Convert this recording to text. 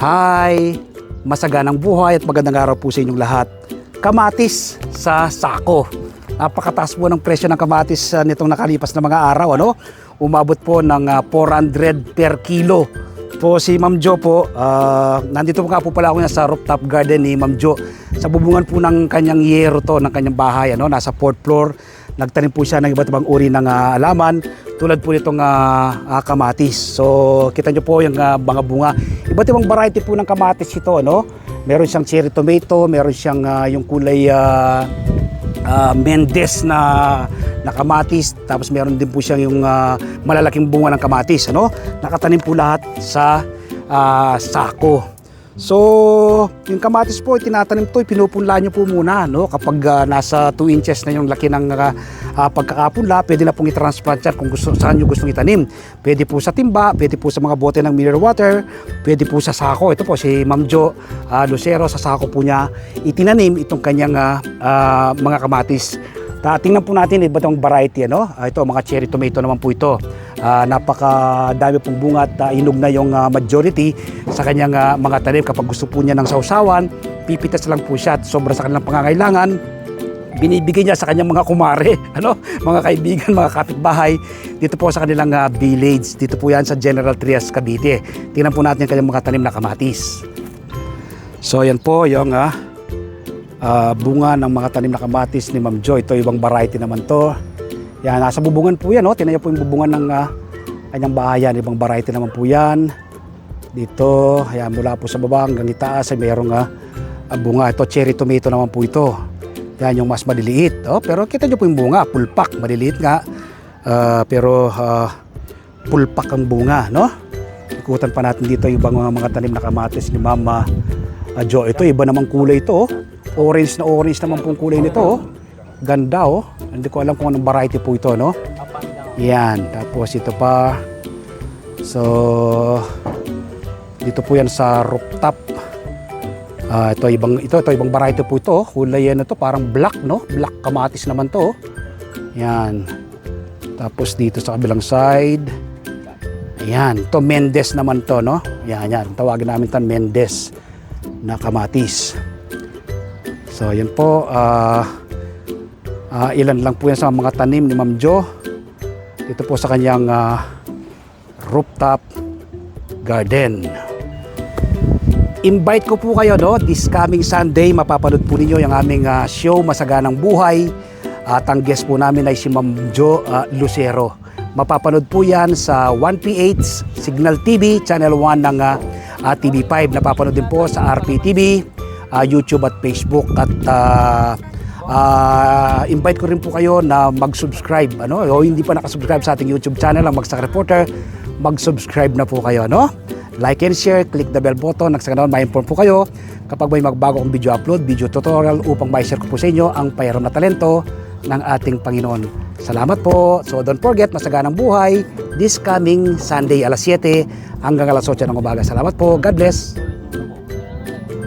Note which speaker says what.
Speaker 1: Hi! Masaganang buhay at magandang araw po sa inyong lahat. Kamatis sa sako. Napakataas po ng presyo ng kamatis nitong nakalipas na mga araw. Umabot po ng 400 per kilo. Po si Ma'am Jo po, nandito po nga po pala ako sa rooftop garden ni Ma'am Jo. Sa bubungan po ng kanyang yero to, ng kanyang bahay, nasa 4th floor. Nagtanim po siya ng iba't ibang uri ng alaman tulad po nitong kamatis. So kita nyo po yung mga bunga. Iba't ibang variety po ng kamatis ito. Meron siyang cherry tomato, meron siyang yung kulay Mendes na kamatis. Tapos meron din po siyang yung malalaking bunga ng kamatis. Nakatanim po lahat sa sako. So, yung kamatis po, tinatanim to, pinupunla nyo po muna, kapag nasa 2 inches na yung laki ng pagkakapunla, pwede na pong i-transplant yan kung saan nyo gustong itanim. Pwede po sa timba, pwede po sa mga bote ng mineral water, pwede po sa sako. Ito po si Ma'am Jo Lucero, sa sako po niya itinanim itong kanyang mga kamatis. Tingnan po natin iba't ibang variety. Ito, mga cherry tomato naman po ito. Napakadami pong bunga at hinog na yung majority sa kanyang mga tanim. Kapag gusto po niya ng sausawan, pipitas lang po siya at sobra sa kanilang pangangailangan, binibigay niya sa kanyang mga kumare, mga kaibigan, mga kapitbahay dito po sa kanilang village. Dito po yan sa General Trias, Cavite. Tingnan po natin yung kanyang mga tanim na kamatis. So yan po yung bunga ng mga tanim na kamatis ni Ma'am Jo. Ito ibang variety naman to. Yan, nasa bubungan po yan. Tingnan niyo po yung bubungan ng kanyang bahayan. Ibang variety naman po yan. Dito, ayan, mula po sa baba hanggang itaas ay mayroong bunga. Ito, cherry tomato naman po ito. Yan, yung mas maliliit. Pero kita niyo po yung bunga, pulpak. Maliliit nga. Pero pulpak ang bunga. Ikutan pa natin dito yung mga tanim na kamatis ni Mama Jo. Ito, iba namang kulay ito. Orange na orange naman pong kulay nito. Ganda. Hindi ko alam kung anong variety po ito. Yan. Tapos ito pa. So, dito po yan sa rooftop. Ito ibang variety po ito. Kulay yan ito, parang black, Black kamatis naman to. Yan. Tapos dito sa kabilang side. Ayan. Ito Mendes naman to, Yan. Tawagin namin ito Mendes na kamatis. So, yan po. Ilan lang po yan sa mga tanim ni Ma'am Jo. Dito po sa kanyang rooftop garden. Invite ko po kayo, this coming Sunday, mapapanood po ninyo yung aming show, Masaganang Buhay. At ang guest po namin ay si Ma'am Jo Lucero. Mapapanood po yan sa 1PH Signal TV, Channel 1 ng TV5. Napapanood din po sa RPTV, YouTube at Facebook. At invite ko rin po kayo na mag-subscribe. O hindi pa nakasubscribe sa ating YouTube channel, ang Bagsak Reporter, mag-subscribe na po kayo. Like and share, click the bell button, nang sa ganoon ma-inform po kayo kapag may magbago akong video upload, video tutorial upang ma-share ko po sa inyo ang payaro na talento ng ating Panginoon. Salamat po. So don't forget, Masaganang Buhay this coming Sunday alas 7 hanggang alas 8 ng umaga. Salamat po. God bless.